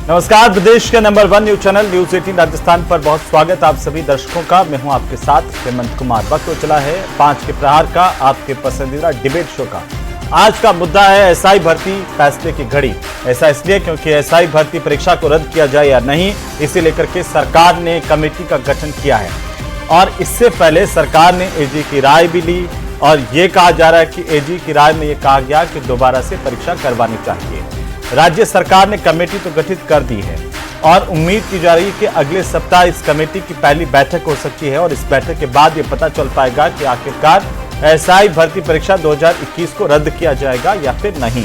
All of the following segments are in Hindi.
नमस्कार, प्रदेश के number 1 news channel news 18 Rajasthan पर बहुत स्वागत आप सभी दर्शकों का। मैं हूं आपके साथ हेमंत कुमार। वक्त हो चला है 5 के प्रहार का, आपके पसंदीदा डिबेट शो का। आज का मुद्दा है एसआई भर्ती फैसले की घड़ी। ऐसा इसलिए क्योंकि एसआई भर्ती परीक्षा को रद्द किया जाए या नहीं, इसे लेकर के सरकार ने कमेटी का गठन किया है। और इससे पहले सरकार ने एजी की राय भी ली और ये कहा जा रहा है कि एजी की राय में ये कहा गया कि दोबारा से परीक्षा करवानी चाहिए। राज्य सरकार ने कमेटी तो गठित कर दी है और उम्मीद की जा रही है कि अगले सप्ताह इस कमेटी की पहली बैठक हो सकती है और इस बैठक के बाद ये पता चल पाएगा कि आखिरकार एसआई भर्ती परीक्षा 2021 को रद्द किया जाएगा या फिर नहीं।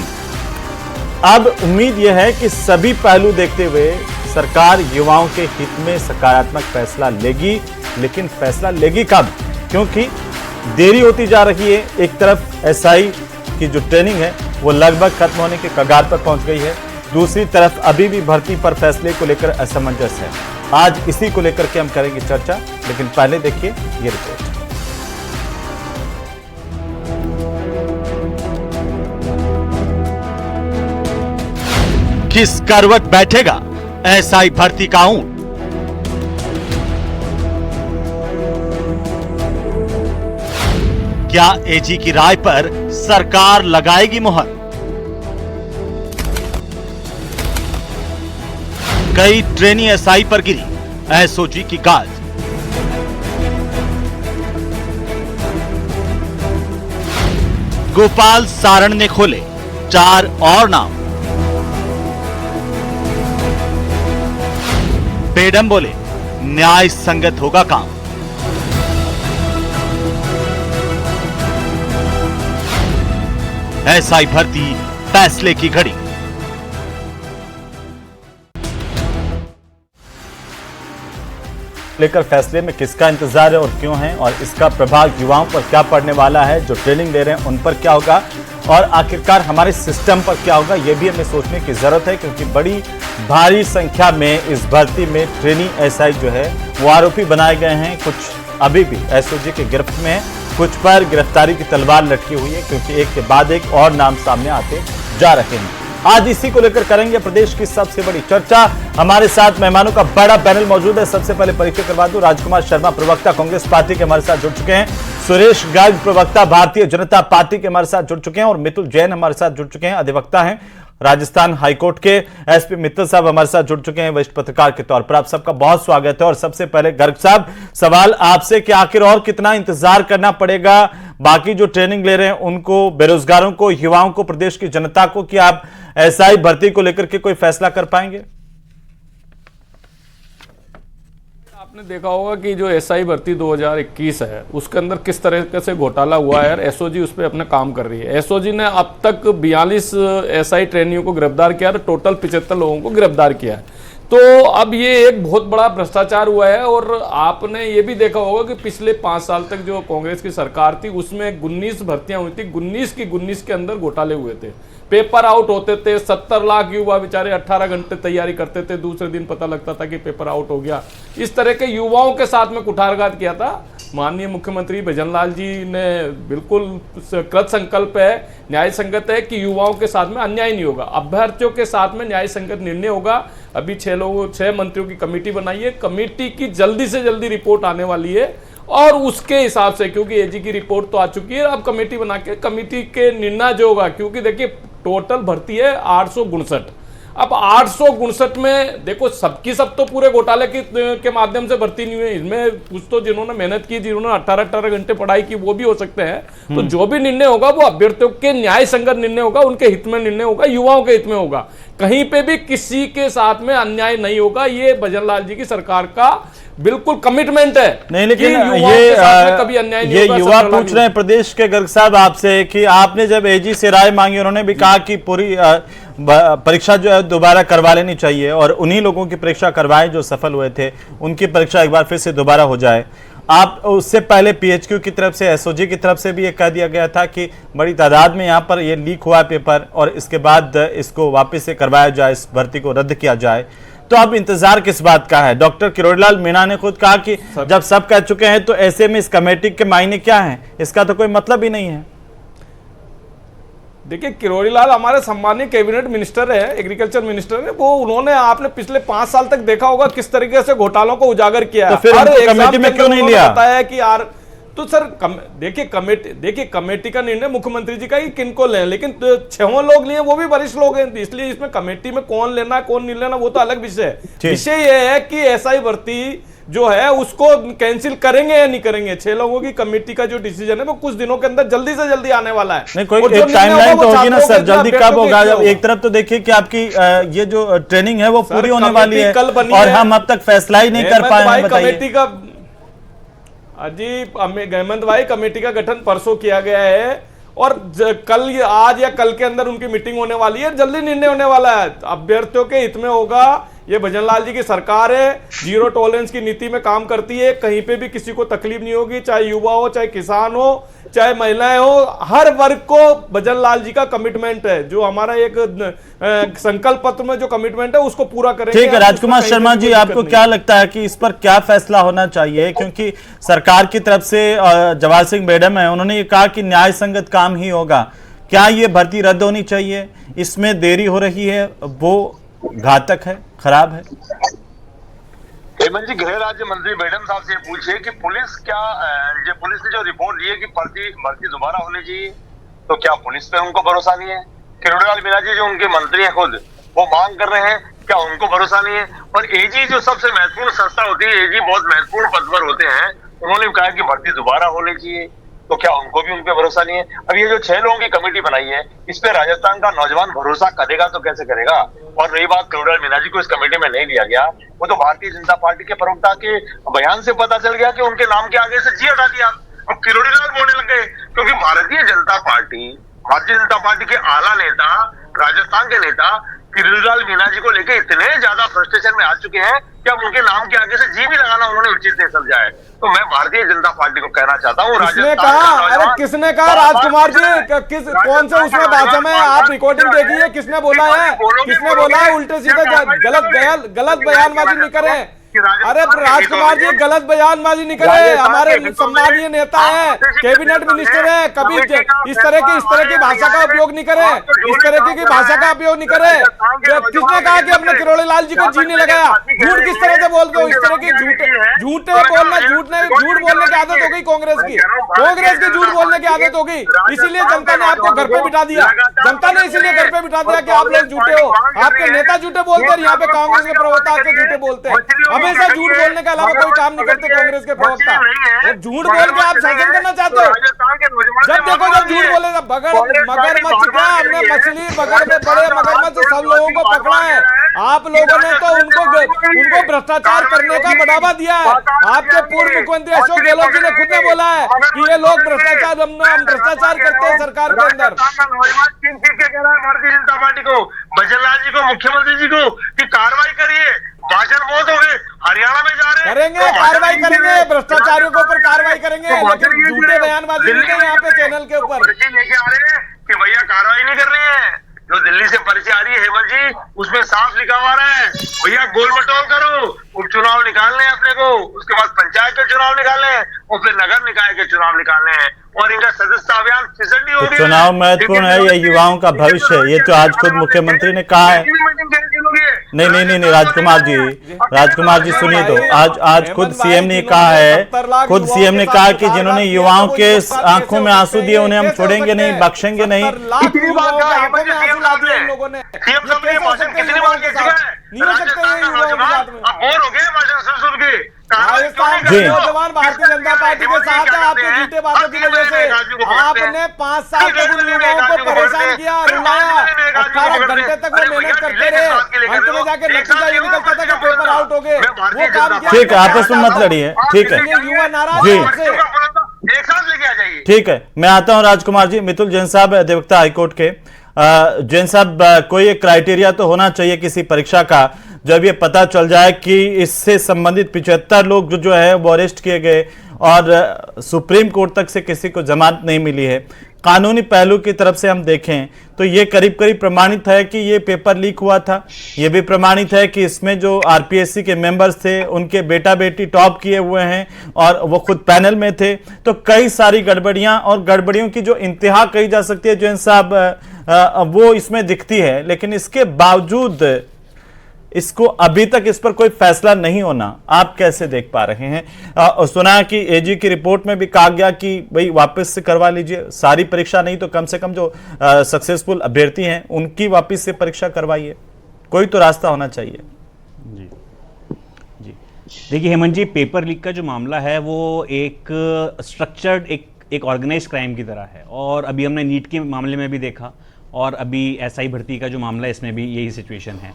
अब उम्मीद यह है कि सभी पहलू देखते हुए सरकार युवाओं के हित में सकारात्मक फैसला लेगी, लेकिन फैसला लेगी कब? क्योंकि देरी होती जा रही है। एक तरफ एसआई की जो ट्रेनिंग है वो लगभग खत्म होने के कगार पर पहुंच गई है, दूसरी तरफ अभी भी भर्ती पर फैसले को लेकर असमंजस है। आज इसी को लेकर के हम करेंगे चर्चा, लेकिन पहले देखिए ये रिपोर्ट। किस करवट बैठेगा एसआई भर्ती का ऊंट? क्या एजी की राय पर सरकार लगाएगी मुहर? कई ट्रेनी एसआई पर गिरी एसओजी की गाज। गोपाल सारण ने खोले 4 और नाम। पेडम बोले न्याय संगत होगा काम। एसआई भर्ती फैसले की घड़ी। लेकर फैसले में किसका इंतजार है और क्यों है, और इसका प्रभाव युवाओं पर क्या पड़ने वाला है, जो ट्रेनिंग ले रहे हैं उन पर क्या होगा, और आखिरकार हमारे सिस्टम पर क्या होगा, यह भी हमें सोचने की जरूरत है। क्योंकि बड़ी भारी संख्या में इस भर्ती में ट्रेनी एसआई जो है वो आरोपी बनाए गए हैं। कुछ अभी भी एसओजी के गिरफ्त में है, कुछ पर गिरफ्तारी की तलवार लटकी हुई है, क्योंकि एक के बाद एक और नाम सामने आते जा रहे हैं। आज इसी को लेकर करेंगे प्रदेश की सबसे बड़ी चर्चा। हमारे साथ मेहमानों का बड़ा पैनल मौजूद है। सबसे पहले परिचय करवा दूं, राजकुमार शर्मा प्रवक्ता कांग्रेस पार्टी के हमारे साथ जुड़ चुके हैं, सुरेश गर्ग प्रवक्ता भारतीय जनता पार्टी के हमारे साथ जुड़ चुके हैं, और मितुल जैन हमारे साथ जुड़ चुके हैं, अधिवक्ता हैं, राजस्थान हाईकोर्ट के एसपी मित्तल साहब हमारे साथ जुड़ चुके हैं वरिष्ठ पत्रकार के तौर पर। आप सबका बहुत स्वागत है। और सबसे पहले गर्ग साहब, सवाल आपसे कि आखिर और कितना इंतजार करना पड़ेगा बाकी जो ट्रेनिंग ले रहे हैं उनको, बेरोजगारों को, युवाओं को, प्रदेश की जनता को, कि आप एसआई भर्ती को लेकर के कोई फैसला कर पाएंगे? आपने देखा होगा कि जो एसआई भर्ती 2021 है उसके अंदर किस तरह से घोटाला हुआ है और एसओजी उस पर अपना काम कर रही है। एसओजी ने अब तक 42 एसआई ट्रेनियों को गिरफ्तार किया और टोटल 75 लोगों को गिरफ्तार किया है। तो अब ये एक बहुत बड़ा भ्रष्टाचार हुआ है। और आपने ये भी देखा होगा कि पिछले 5 साल तक जो कांग्रेस की सरकार थी उसमें 19 भर्तियां हुई थी, 19 के अंदर घोटाले हुए थे, पेपर आउट होते थे। 70 लाख युवा बेचारे 18 घंटे तैयारी करते थे, दूसरे दिन पता लगता था कि पेपर आउट हो गया। इस तरह के युवाओं के साथ में कुठारघात किया था। माननीय मुख्यमंत्री भजन लाल जी ने बिल्कुल कृत संकल्प है, न्याय संगत है कि युवाओं के साथ में अन्याय नहीं होगा, अभ्यर्थियों के साथ में न्याय संगत निर्णय होगा। अभी 6 मंत्रियों की कमेटी बनाई है, कमेटी की जल्दी से जल्दी रिपोर्ट आने वाली है और उसके हिसाब से, क्योंकि एजी की रिपोर्ट तो आ चुकी है, अब कमेटी बना के कमेटी के निर्णय जो होगा, क्योंकि देखिए टोटल भर्ती है 859। अब 859 में देखो सबकी सब तो पूरे घोटाले के माध्यम से भर्ती नहीं हुई है। इसमें कुछ तो जिन्होंने मेहनत की, जिन्होंने 18 घंटे पढ़ाई की, वो भी हो सकते हैं। तो जो भी निर्णय होगा वो अभ्यर्थियों के न्याय संगत निर्णय होगा, उनके हित में निर्णय होगा, युवाओं के हित में होगा। कहीं पे भी किसी के साथ में अन्याय नहीं होगा। ये भजन लाल जी की सरकार का बिल्कुल कमिटमेंट है। नहीं, लेकिन ये कभी अन्याय नहीं होगा। युवा पूछ रहे हैं प्रदेश के गर्ग साहब आपसे कि आपने जब एजी से राय मांगी, उन्होंने भी कहा कि पूरी परीक्षा जो है दोबारा करवा लेनी चाहिए और उन्हीं लोगों की परीक्षा करवाएं जो सफल हुए थे, उनकी परीक्षा एक बार फिर से दोबारा हो जाए। आप उससे पहले पीएचक्यू की तरफ से, एसओजी की तरफ से भी ये कह दिया गया था कि बड़ी तादाद में यहाँ पर ये लीक हुआ पेपर और इसके बाद इसको वापस से करवाया जाए, इस भर्ती को रद्द किया जाए। तो अब इंतजार किस बात का है? डॉक्टर किरोड़ीलाल मीणा ने खुद कहा कि जब सब कह चुके हैं तो ऐसे में इस कमेटी के मायने क्या हैं? इसका तो कोई मतलब ही नहीं है। देखिए किरोड़ी लाल हमारे सम्मानीय कैबिनेट मिनिस्टर है, एग्रीकल्चर मिनिस्टर है, वो उन्होंने आपने पिछले 5 साल तक देखा होगा किस तरीके से घोटालों को उजागर किया है। तो फिर उनको कमेटी में क्यों नहीं लिया? बताया कि यार तो सर देखिए कमेटी का निर्णय मुख्यमंत्री जी का ही किनको लें, लेकिन 6 लोग लिए वो भी वरिष्ठ लोग हैं, इसलिए इसमें कमेटी में कौन लेना है कौन नहीं लेना वो तो अलग विषय है। विषय ये है कि एसआई भर्ती जो है उसको कैंसिल करेंगे या नहीं करेंगे। 6 लोगों की कमेटी का जो डिसीजन है वो कुछ दिनों के अंदर जल्दी से जल्दी आने वाला है। नहीं, कोई एक टाइमलाइन तो होगी ना सर, जल्दी कब होगा? एक तरफ तो देखिए कि आपकी ये जो ट्रेनिंग है वो पूरी होने वाली है और हम अब तक फैसला ही नहीं कर पाए हैं। कमेटी का जी हेमंत भाई कमेटी का गठन परसों किया गया है और कल आज या कल के अंदर उनकी मीटिंग होने वाली है, जल्दी निर्णय होने वाला है। अभ्यर्थियों के हित में होगा। ये भजनलाल जी की सरकार है, जीरो टॉलरेंस की नीति में काम करती है, कहीं पे भी किसी को तकलीफ नहीं होगी, चाहे युवा हो चाहे किसान हो चाहे महिलाएं हो, हर वर्ग को भजनलाल जी का कमिटमेंट है। जो हमारा एक संकल्प पत्र में जो कमिटमेंट है उसको पूरा करेंगे। ठीक है राजकुमार शर्मा जी, आपको क्या लगता है कि इस पर क्या फैसला होना चाहिए? क्योंकि सरकार की तरफ से जवाहर सिंह मैडम है, उन्होंने ये कहा कि न्याय संगत काम ही होगा। क्या ये भर्ती रद्द होनी चाहिए? इसमें देरी हो रही है वो घातक है, खराब है? हेमंत जी, गृह राज्य मंत्री मैडम साहब से पूछिए कि पुलिस ने जो रिपोर्ट दी है कि भर्ती दोबारा होनी चाहिए, तो क्या पुलिस पे उनको भरोसा नहीं है? किरोड़ी लाल मीणा जी जो उनके मंत्री हैं खुद वो मांग कर रहे हैं, क्या उनको भरोसा नहीं है? और एजी जो सबसे महत्वपूर्ण संस्था होती है, एजी बहुत महत्वपूर्ण पद पर होते हैं, उन्होंने कहा कि भर्ती दोबारा होनी चाहिए, तो क्या उनको भी उन पे भरोसा नहीं है? अब ये जो 6 लोगों की कमेटी बनाई है, इस पे राजस्थान का नौजवान भरोसा करेगा तो कैसे करेगा? और रही बात किरोड़ी लाल मीणा जी को इस कमेटी में नहीं लिया गया, वो तो भारतीय जनता पार्टी के प्रवक्ता के बयान से पता चल गया कि उनके नाम के आगे से जी हटा दिया। अब किरोड़ी लाल बोलने लग गए, क्योंकि भारतीय जनता पार्टी के आला नेता, राजस्थान के नेता किरोड़ी लाल मीणा जी को लेकर इतने ज्यादा फ्रस्ट्रेशन में आ चुके हैं कि अब उनके नाम के आगे से जी भी लगाना उन्होंने उचित नहीं समझा है। तो मैं भारतीय जनता पार्टी को कहना चाहता हूँ, किसने कहा राजकुमार जी, कौन से उसमें भाषण में आप रिकॉर्डिंग देखिए, किसने बोला है उल्टे सीधे गलत बयानबाजी नहीं करें। अरे राजकुमार जी गलत बयानबाजी नहीं करे, हमारे सम्मानीय नेता है, कैबिनेट मिनिस्टर है, कभी इस तरह की भाषा का उपयोग नहीं करे, इस तरह की भाषा का उपयोग नहीं करे। किसने कहा कि अपने किरोड़ी लाल जी को जी नहीं लगाया? झूठ किस तरह से बोलते हो? इस तरह की झूठ बोलने की आदत हो गई कांग्रेस की झूठ बोलने की आदत हो गई, इसीलिए जनता ने आपको घर पे बिठा दिया। जनता ने इसीलिए घर पे बिठा दिया कि आप लोग झूठे हो, आपके नेता झूठे बोलते हैं, यहाँ पे कांग्रेस के प्रवक्ता आपके झूठे बोलते हैं। हमेशा झूठ बोलने के अलावा कोई काम नहीं करते कांग्रेस के प्रवक्ता, और झूठ बोल के आप शासन करना चाहते हो। जब देखो जब झूठ बोले मगरमच्छ क्या, हमने मछली बगड़ में बड़े मगरमच्छ सब लोगों को पकड़ा है। आप लोगों ने तो उनको भ्रष्टाचार करने का बढ़ावा दिया है। आपके पूर्व मुख्यमंत्री अशोक गहलोत जी ने खुद ने बोला है कि ये लोग भ्रष्टाचार करते हैं सरकार के अंदर। भारतीय जनता पार्टी को, भजनलाल जी को, मुख्यमंत्री जी को कि कार्रवाई करिए, भाषण बहुत हो गए, हरियाणा में जा रहे हैं, करेंगे कार्रवाई करेंगे, भ्रष्टाचारियों के ऊपर कार्रवाई करेंगे, लेकिन झूठे बयानबाजी नहीं है यहाँ पे चैनल के ऊपर लेके आ रहे हैं कि भैया कार्रवाई नहीं कर रही है। जो दिल्ली से पर्ची आ रही है हेमंत जी, उसमें साफ लिखा हुआ है भैया गोल मटोल करो, उपचुनाव निकालने हैं अपने को, उसके बाद पंचायत के चुनाव निकालने हैं और फिर नगर निकाय के चुनाव निकालने हैं, और इनका सदस्यता अभियान फिसड्डी हो गया। चुनाव महत्वपूर्ण है, ये युवाओं का भविष्य है, ये तो आज खुद मुख्यमंत्री ने कहा है। नहीं राजकुमार जी सुनिए तो, आज खुद सीएम ने कहा है, खुद सीएम ने कहा कि जिन्होंने युवाओं के आंखों में आंसू दिए उन्हें हम छोड़ेंगे नहीं, बख्शेंगे नहीं। नौजवान भारतीय जनता पार्टी के साथ है, आपके झूठे बातों की वजह से आपने 5 साल तक उन युवाओं को परेशान किया, रुलाया, 18 घंटे तक वो मेहनत करते रहे, अंत में जाके नतीजा ये निकलता था कि पेपर आउट हो गए। वो काम किया, ठीक है, आपस में मत लड़िए, ठीक है, युवा नाराज है आपसे, एक साथ लेके आ जाइए। ठीक है, मैं आता हूं राजकुमार जी। मितुल जैन साहब, अधिवक्ता हाईकोर्ट के। जैन साहब, कोई एक क्राइटेरिया तो होना चाहिए किसी परीक्षा का, जब ये पता चल जाए कि इससे संबंधित 75 लोग जो है वो अरेस्ट किए गए और सुप्रीम कोर्ट तक से किसी को जमानत नहीं मिली है। कानूनी पहलू की तरफ से हम देखें तो ये करीब करीब प्रमाणित है कि ये पेपर लीक हुआ था। ये भी प्रमाणित है कि इसमें जो आरपीएससी के मेंबर्स थे उनके बेटा बेटी टॉप किए हुए हैं और वो खुद पैनल में थे। तो कई सारी गड़बड़ियां, और गड़बड़ियों की जो इंतहा कही जा सकती है जैन साहब, वो इसमें दिखती है, लेकिन इसके बावजूद इसको अभी तक इस पर कोई फैसला नहीं होना आप कैसे देख पा रहे हैं? सुना कि एजी की रिपोर्ट में भी कहा गया कि भाई वापस से करवा लीजिए, सारी परीक्षा नहीं तो कम से कम जो सक्सेसफुल अभ्यर्थी हैं उनकी वापस से परीक्षा करवाइए, कोई तो रास्ता होना चाहिए। जी जी देखिए हेमंत जी, पेपर लीक का जो मामला है वो एक स्ट्रक्चर्ड एक ऑर्गेनाइज क्राइम की तरह है, और अभी हमने नीट के मामले में भी देखा, और अभी एसआई भर्ती का जो मामला है इसमें भी यही सिचुएशन है।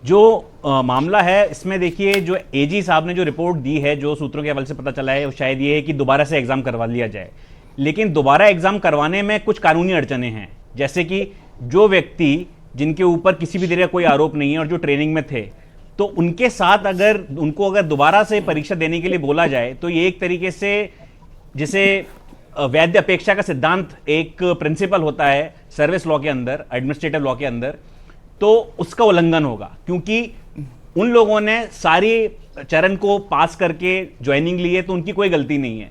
जो मामला है इसमें देखिए, जो एजी साहब ने जो रिपोर्ट दी है, जो सूत्रों के हवाले से पता चला है, वो शायद ये है कि दोबारा से एग्जाम करवा लिया जाए, लेकिन दोबारा एग्जाम करवाने में कुछ कानूनी अड़चने हैं, जैसे कि जो व्यक्ति जिनके ऊपर किसी भी तरह का कोई आरोप नहीं है और जो ट्रेनिंग में थे, तो उनके साथ अगर दोबारा से परीक्षा देने के लिए बोला जाए तो ये एक तरीके से जिसे वैध अपेक्षा का सिद्धांत एक प्रिंसिपल होता है सर्विस लॉ के अंदर, एडमिनिस्ट्रेटिव लॉ के अंदर, तो उसका उल्लंघन होगा, क्योंकि उन लोगों ने सारी चरण को पास करके ज्वाइनिंग ली है, तो उनकी कोई गलती नहीं है।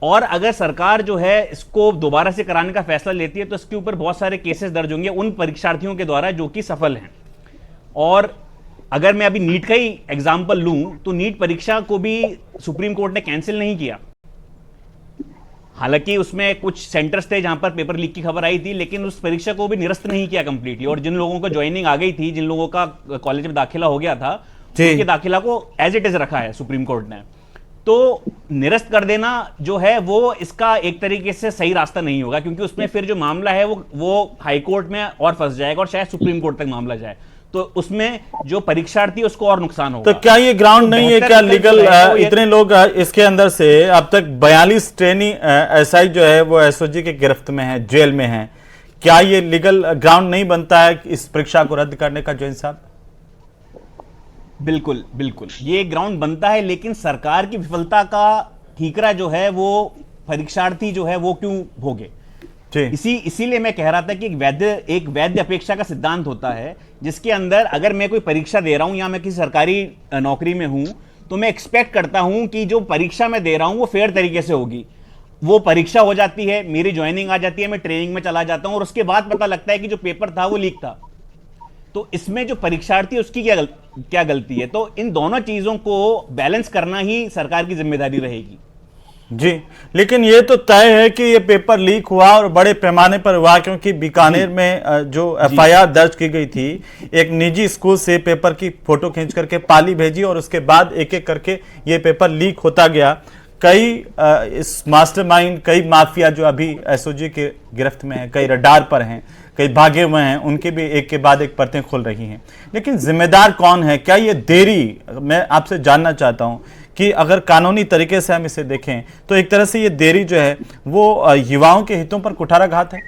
और अगर सरकार जो है इसको दोबारा से कराने का फैसला लेती है तो इसके ऊपर बहुत सारे केसेस दर्ज होंगे उन परीक्षार्थियों के द्वारा जो कि सफल हैं। और अगर मैं अभी नीट का ही एग्जाम्पल लूं तो नीट परीक्षा को भी सुप्रीम कोर्ट ने कैंसिल नहीं किया, हालांकि उसमें कुछ सेंटर्स थे जहां पर पेपर लीक की खबर आई थी, लेकिन उस परीक्षा को भी निरस्त नहीं किया कंप्लीटली। और जिन लोगों को ज्वाइनिंग आ गई थी, जिन लोगों का कॉलेज में दाखिला हो गया था, उनके दाखिला को एज इट इज रखा है सुप्रीम कोर्ट ने। तो निरस्त कर देना जो है वो इसका एक तरीके से सही रास्ता नहीं होगा, क्योंकि उसमें फिर जो मामला है वो हाई कोर्ट में और फंस जाएगा और शायद सुप्रीम कोर्ट तक मामला जाए, तो उसमें जो परीक्षार्थी उसको और नुकसान होगा। तो क्या ये ग्राउंड नहीं है क्या लीगल? इतने लोग इसके अंदर से अब तक 42 ट्रेनी एसआई जो है वो एसओजी के गिरफ्त में है, जेल में है, क्या ये लीगल ग्राउंड नहीं बनता है इस परीक्षा को रद्द करने का जैन साहब? बिल्कुल बिल्कुल ये ग्राउंड बनता है, लेकिन सरकार की विफलता का ठीकरा जो है वो परीक्षार्थी जो है वो क्यों भोगे? इसीलिए मैं कह रहा था कि एक वैध अपेक्षा का सिद्धांत होता है, जिसके अंदर अगर मैं कोई परीक्षा दे रहा हूं या मैं किसी सरकारी नौकरी में हूं तो मैं एक्सपेक्ट करता हूं कि जो परीक्षा मैं दे रहा हूं वो फेयर तरीके से होगी। वो परीक्षा हो जाती है, मेरी ज्वाइनिंग आ जाती है, मैं ट्रेनिंग में चला जाता हूं और उसके बाद पता लगता है कि जो पेपर था वो लीक था, तो इसमें जो परीक्षार्थी उसकी क्या गलती है? तो इन दोनों चीजों को बैलेंस करना ही सरकार की जिम्मेदारी रहेगी। जी, लेकिन ये तो तय है कि ये पेपर लीक हुआ और बड़े पैमाने पर हुआ, क्योंकि बीकानेर में जो एफआईआर दर्ज की गई थी, एक निजी स्कूल से पेपर की फोटो खींच करके पाली भेजी और उसके बाद एक एक करके ये पेपर लीक होता गया। कई इस मास्टरमाइंड, कई माफिया जो अभी एसओजी के गिरफ्त में है, कई रडार पर हैं, कई भागे हुए हैं, उनके भी एक के बाद एक परतें खुल रही हैं। लेकिन जिम्मेदार कौन है? क्या ये देरी, मैं आपसे जानना चाहता हूं कि अगर कानूनी तरीके से हम इसे देखें तो एक तरह से ये देरी जो है वो युवाओं के हितों पर कुठाराघात है।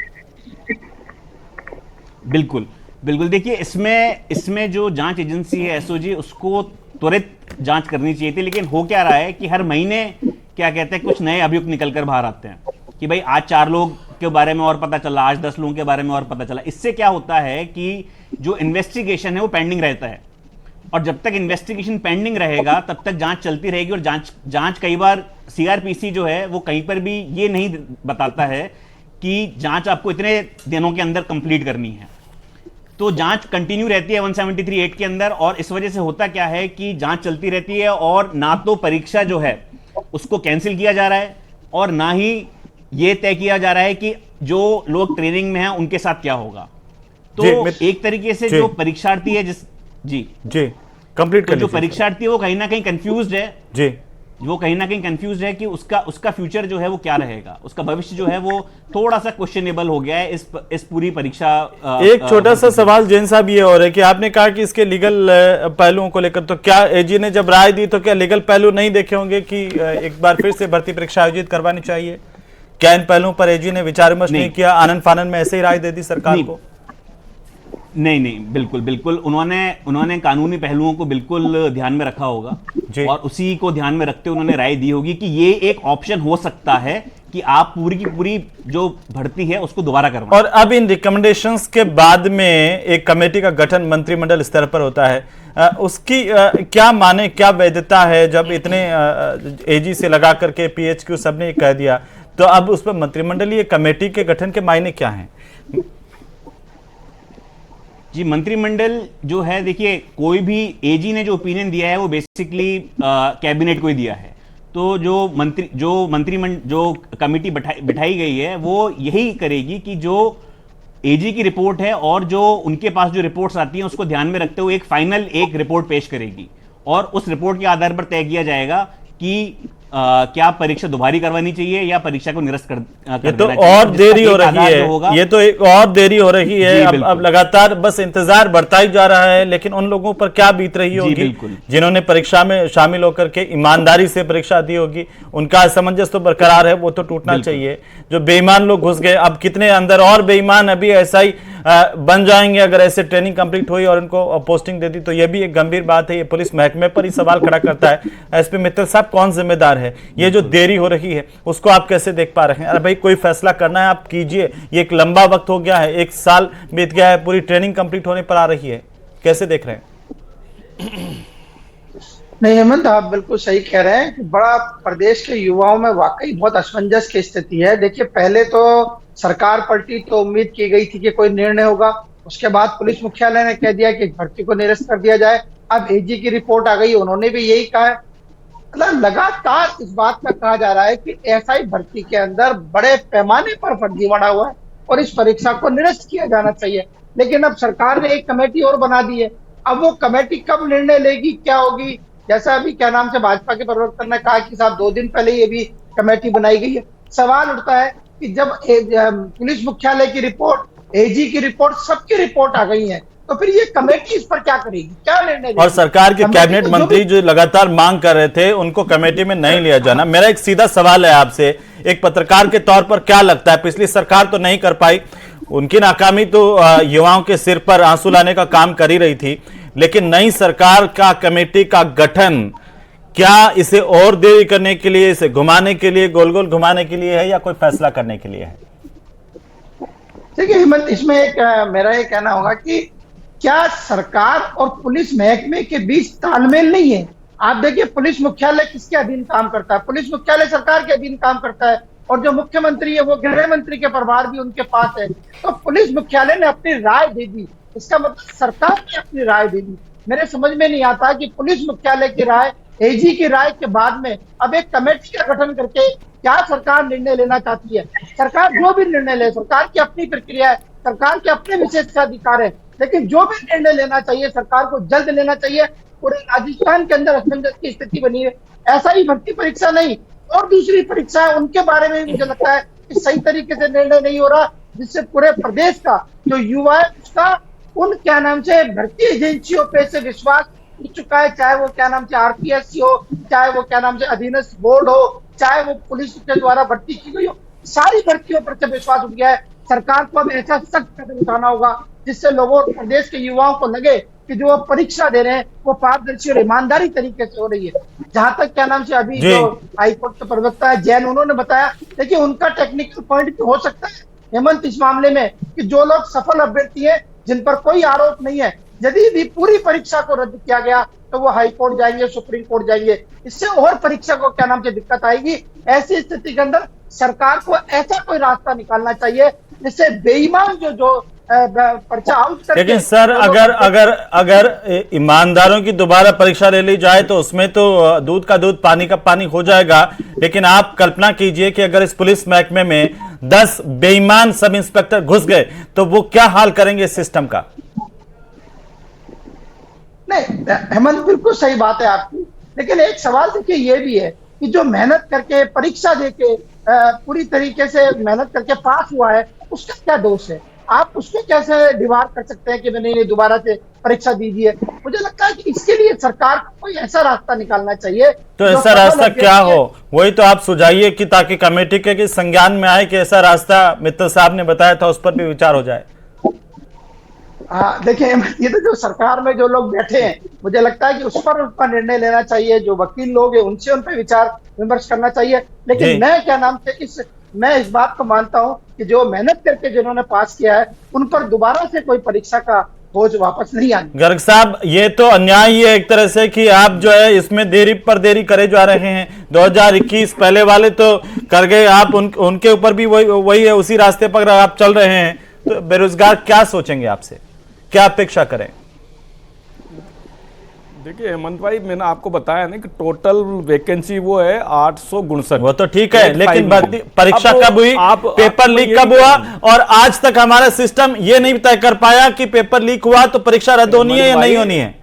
बिल्कुल बिल्कुल देखिए, इसमें जो जांच एजेंसी है एसओजी, उसको त्वरित जांच करनी चाहिए थी, लेकिन हो क्या रहा है कि हर महीने क्या कहते हैं कुछ नए अभियुक्त निकल कर बाहर आते हैं कि भाई आज 4 लोग के बारे में और पता चला, आज 10 लोगों के बारे में और पता चला। इससे क्या होता है कि जो इन्वेस्टिगेशन है वो पेंडिंग रहता है, और जब तक इन्वेस्टिगेशन पेंडिंग रहेगा तब तक जांच चलती रहेगी। और जांच कई बार सीआरपीसी जो है वो कहीं पर भी ये नहीं बताता है कि जांच आपको इतने दिनों के अंदर कंप्लीट करनी है, तो जांच कंटिन्यू रहती है 173(8) के अंदर। और इस वजह से होता क्या है कि जांच चलती रहती है और ना तो परीक्षा जो है उसको कैंसिल किया जा रहा है और ना ही ये तय किया जा रहा है कि जो लोग ट्रेनिंग में हैं उनके साथ क्या होगा। तो एक तरीके से जो परीक्षार्थी है जी कंप्लीट कर, जो परीक्षार्थी है वो कहीं ना कहीं कंफ्यूज्ड है जी, वो कहीं ना कहीं कंफ्यूज्ड है कि उसका फ्यूचर जो है वो क्या रहेगा, उसका भविष्य जो है वो थोड़ा सा क्वेश्चनेबल हो गया है इस पूरी परीक्षा। एक छोटा सा सवाल जैन साहब ये हो रहा है कि आपने कहा कि इसके लीगल पहलुओं को लेकर, तो क्या एजी ने जब राय दी तो क्या लीगल पहलू नहीं देखे होंगे कि एक बार फिर से भर्ती परीक्षा आयोजित करवानी चाहिए? क्या इन पहलुओं पर एजी ने विचार विमर्श नहीं किया, आनंद फानंद में ऐसे ही राय दे दी सरकार को? नहीं, बिल्कुल उन्होंने कानूनी पहलुओं को बिल्कुल ध्यान में रखा होगा और उसी को ध्यान में रखते हुए उन्होंने राय दी होगी कि ये एक ऑप्शन हो सकता है कि आप पूरी की पूरी जो भर्ती है उसको दोबारा करवाएं। और अब इन रिकमेंडेशंस के बाद में एक कमेटी का गठन मंत्रिमंडल स्तर पर होता है, उसकी क्या माने, क्या वैधता है? जब इतने एजी से लगा करके पीएचक्यू सबने कह दिया, तो अब उस पर मंत्रिमंडलीय कमेटी के गठन के मायने क्या हैं? जी, मंत्रिमंडल जो है, देखिए कोई भी एजी ने जो ओपिनियन दिया है वो बेसिकली कैबिनेट को ही दिया है। तो जो कमेटी बिठाई गई है वो यही करेगी कि जो एजी की रिपोर्ट है और जो उनके पास जो रिपोर्ट्स आती हैं उसको ध्यान में रखते हुए एक रिपोर्ट पेश करेगी, और उस रिपोर्ट के आधार पर तय किया जाएगा कि क्या परीक्षा दोबारा करवानी चाहिए या परीक्षा को निरस्त कर ये तो देना चाहिए। और देरी हो रही होगा। है, ये तो एक और देरी हो रही है। अब लगातार बस इंतजार बढ़ता ही जा रहा है, लेकिन उन लोगों पर क्या बीत रही होगी जिन्होंने परीक्षा में शामिल होकर के ईमानदारी से परीक्षा दी होगी। उनका असमंजस तो बरकरार है, वो तो टूटना चाहिए। जो बेईमान लोग घुस गए, अब कितने अंदर और बेईमान अभी ऐसा ही बन जाएंगे अगर ऐसे ट्रेनिंग कंप्लीट हुई और उनको पोस्टिंग देती, तो यह भी एक गंभीर बात है। ये पुलिस महकमे पर ही सवाल खड़ा करता है। एसपी मित्तल साहब, कौन जिम्मेदार है? ये जो देरी हो रही है उसको आप कैसे देख पा रहे हैं? अरे भाई, कोई फैसला करना है आप कीजिए। ये एक लंबा वक्त हो गया है, 1 साल बीत गया है, पूरी ट्रेनिंग कंप्लीट होने पर आ रही है, कैसे देख रहे हैं? नहीं हेमंत, आप बिल्कुल सही कह रहे हैं कि बड़ा प्रदेश के युवाओं में वाकई बहुत असमंजस की स्थिति है। देखिए, पहले तो सरकार पलटी तो उम्मीद की गई थी कि कोई निर्णय होगा। उसके बाद पुलिस मुख्यालय ने कह दिया कि भर्ती को निरस्त कर दिया जाए। अब एजी की रिपोर्ट आ गई, उन्होंने भी यही कहा है। मतलब लगातार इस बात का कहा जा रहा है कि एसआई भर्ती के अंदर बड़े पैमाने पर फर्जी बढ़ा हुआ है और इस परीक्षा को निरस्त किया जाना चाहिए। लेकिन अब सरकार ने एक कमेटी और बना दी है। अब वो कमेटी कब निर्णय लेगी, क्या होगी? जैसा अभी क्या नाम से भाजपा के प्रवक्ता ने कहा कि साहब 2 दिन पहले ये भी कमेटी बनाई गई है। सवाल उठता है कि जब पुलिस मुख्यालय की रिपोर्ट, एजी की रिपोर्ट, सबकी रिपोर्ट आ गई है, तो फिर ये कमेटी इस पर क्या करेगी, क्या निर्णय लेगी? और सरकार के कैबिनेट मंत्री जो लगातार मांग कर रहे थे उनको कमेटी में नहीं लिया जाना। मेरा एक सीधा सवाल है आपसे, एक पत्रकार के तौर पर क्या लगता है, पिछली सरकार तो नहीं कर पाई, उनकी नाकामी तो युवाओं के सिर पर आंसू लाने का काम कर ही रही थी, लेकिन नई सरकार का कमेटी का गठन क्या इसे और देरी करने के लिए, इसे घुमाने के लिए, गोल गोल घुमाने के लिए है या कोई फैसला करने के लिए है? देखिए हेमंत, इसमें मेरा ये कहना होगा कि क्या सरकार और पुलिस महकमे के बीच तालमेल नहीं है? आप देखिए, पुलिस मुख्यालय किसके अधीन काम करता है? पुलिस मुख्यालय सरकार के अधीन काम करता है, और जो मुख्यमंत्री है वो गृह मंत्री के प्रभार भी उनके पास है। तो पुलिस मुख्यालय ने अपनी राय दे दी, इसका मतलब सरकार ने अपनी राय दे दी। मेरे समझ में नहीं आता कि पुलिस मुख्यालय की राय, एजी की राय के बाद में अब एक कमेटी का गठन करके क्या सरकार निर्णय लेना चाहती है। सरकार जो भी निर्णय ले, सरकार की अपनी प्रक्रिया है, सरकार के अपने विशेषाधिकार है, लेकिन जो भी निर्णय लेना चाहिए सरकार को जल्द लेना चाहिए। पूरे राजस्थान के अंदर असमंजस की स्थिति बनी है। ऐसा ही भर्ती परीक्षा नहीं, और दूसरी परीक्षा है, उनके बारे में मुझे लगता है कि सही तरीके से निर्णय नहीं हो रहा, जिससे पूरे प्रदेश का जो युवा है उसका उन क्या नाम से भर्ती एजेंसियों पे से विश्वास उठ चुका है। चाहे वो क्या नाम से आरपीएससी हो, चाहे वो क्या नाम से अधीनस्थ बोर्ड हो, चाहे वो पुलिस के द्वारा भर्ती की गई हो, सारी भर्तियों पर से विश्वास उठ गया है। सरकार को अब ऐसा सख्त कदम उठाना होगा जिससे लोगों, प्रदेश के युवाओं को लगे कि जो परीक्षा दे रहे हैं वो पारदर्शी और ईमानदारी तरीके से हो रही है। जहां तक क्या नाम से अभी जो हाईकोर्ट के प्रवक्ता है जैन, उन्होंने बताया, देखिए उनका टेक्निकल पॉइंट भी हो सकता है हेमंत इस मामले में कि जो लोग सफल अभ्यर्थी हैं जिन पर कोई आरोप नहीं है, यदि भी पूरी परीक्षा को रद्द किया गया तो वो हाई कोर्ट जाएंगे, सुप्रीम कोर्ट जाएंगे, इससे और परीक्षा को क्या नाम से दिक्कत आएगी। ऐसी स्थिति के अंदर सरकार को ऐसा कोई रास्ता निकालना चाहिए जिससे बेईमान जो पर्चा आउट करके। लेकिन सर, अगर ईमानदारों की दोबारा परीक्षा ले ली जाए तो उसमें तो दूध का दूध पानी का पानी हो जाएगा। लेकिन आप कल्पना कीजिए कि अगर इस पुलिस महकमे में 10 बेईमान सब इंस्पेक्टर घुस गए तो वो क्या हाल करेंगे इस सिस्टम का? नहीं हेमंत, बिल्कुल सही बात है आपकी, लेकिन एक सवाल देखिए ये भी है कि जो मेहनत करके परीक्षा देके पूरी तरीके से मेहनत करके पास हुआ है उसका क्या दोष है? आप उसको कैसे डिवार कर सकते हैं कि नहीं दोबारा से परीक्षा दीजिए? मुझे लगता है कि इसके लिए सरकार को कोई ऐसा रास्ता निकालना चाहिए। तो ऐसा रास्ता क्या हो, वही तो आप सुझाइए कि ताकि कमेटी के संज्ञान में आए कि ऐसा रास्ता मित्तल साहब ने बताया था उस पर भी विचार हो जाए। देखिए, ये तो जो सरकार में जो लोग बैठे हैं, मुझे लगता है कि उस पर उनका निर्णय लेना चाहिए। जो वकील लोग हैं उनसे उन पर विचार विमर्श करना चाहिए। लेकिन मैं क्या नाम से मैं इस बात को मानता हूं कि जो मेहनत करके जिन्होंने पास किया है उन पर दोबारा से कोई परीक्षा का बोझ वापस नहीं आनी। गर्ग साहब, ये तो अन्याय ही है एक तरह से कि आप जो है इसमें देरी पर देरी करे जा रहे हैं। 2021 पहले वाले तो कर गए, आप उनके ऊपर भी वही है, उसी रास्ते पर आप चल रहे हैं। तो बेरोजगार क्या सोचेंगे आपसे? क्या अपेक्षा करें? देखिए हेमंत भाई, मैंने आपको बताया ना कि टोटल वैकेंसी वो है 859। वो तो ठीक है, लेकिन परीक्षा अब कब हुई, पेपर लीक कब हुआ, और आज तक हमारा सिस्टम ये नहीं तय कर पाया कि पेपर लीक हुआ तो परीक्षा रद्द होनी है या नहीं होनी है।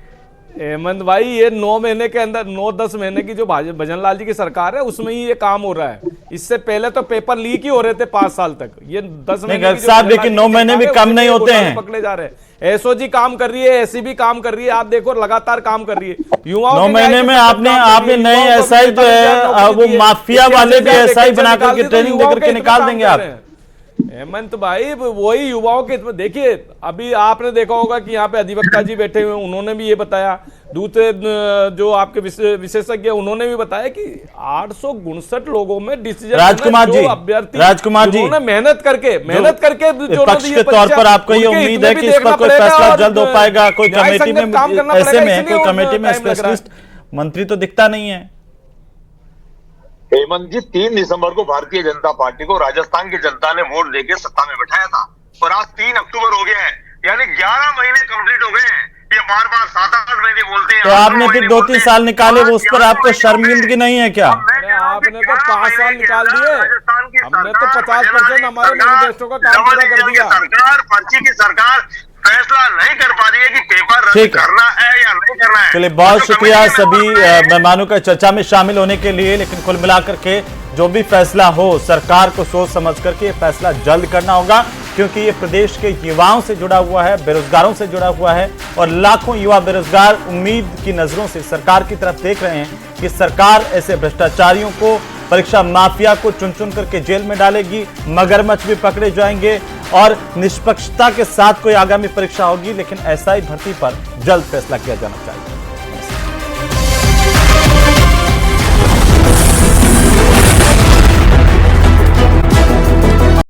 हेमंत भाई, ये 9 महीने के अंदर 9-10 महीने की जो भजन लाल जी की सरकार है उसमें ही ये काम हो रहा है। इससे पहले तो पेपर लीक ही हो रहे थे 5 साल तक। ये 10 महीने की जो साहब, भजन लेकिन लाल 9 जी महीने सरकार भी है, कम उसमें नहीं ये होते घोटाले हैं। पकड़े जा रहे हैं। एसओजी काम कर रही है, एसीबी काम कर रही है, आप देखो लगातार काम कर रही है। युवाओं 9 महीने में आपने नए एसआई जो है वो माफिया वाले भी एसआई बना करके ट्रेनिंग देकर के निकाल देंगे आप। हेमंत भाई, वही युवाओं के देखिए, अभी आपने देखा होगा कि यहाँ पे अधिवक्ता जी बैठे हुए, उन्होंने भी ये बताया, दूसरे जो आपके विशेषज्ञ उन्होंने भी बताया कि 859 लोगों में डिसीजन राजकुमार जी, उन्होंने मेहनत करके विपक्ष के तौर पर आपको ये उम्मीद है कि इस पर कोई फैसला जल्द हो पाएगा? कोई कमेटी में ऐसे में कोई कमेटी में स्पेशलिस्ट मंत्री तो दिखता नहीं है। हेमंत जी, 3 दिसंबर को भारतीय जनता पार्टी को राजस्थान की जनता ने वोट देके सत्ता में बैठाया था, और आज 3 अक्टूबर हो गया है, यानी 11 महीने कंप्लीट हो गए हैं। ये बार-बार 7-8 महीने बोलते हैं, तो आपने फिर 2-3 साल निकाले, वो उस पर आपको शर्मिंदगी नहीं है क्या? आपने तो 5 साल निकाल दिए, हमने तो 50% हमारे मैनिफेस्टो का काम पूरा कर दिया। सरकार, पर्ची की सरकार फैसला नहीं कर पा रही है कि पेपर रद्द करना है या नहीं करना है। चलिए, बहुत शुक्रिया सभी मेहमानों का चर्चा में शामिल होने के लिए। लेकिन कुल मिलाकर के जो भी फैसला हो, सरकार को सोच समझ करके फैसला जल्द करना होगा, क्योंकि ये प्रदेश के युवाओं से जुड़ा हुआ है, बेरोजगारों से जुड़ा हुआ है, और लाखों युवा बेरोजगार उम्मीद की नजरों से सरकार की तरफ देख रहे हैं कि सरकार ऐसे भ्रष्टाचारियों को, परीक्षा माफिया को चुन चुन करके जेल में डालेगी, मगरमच्छ भी पकड़े जाएंगे, और निष्पक्षता के साथ कोई आगामी परीक्षा होगी। लेकिन एसआई भर्ती पर जल्द फैसला किया जाना चाहिए।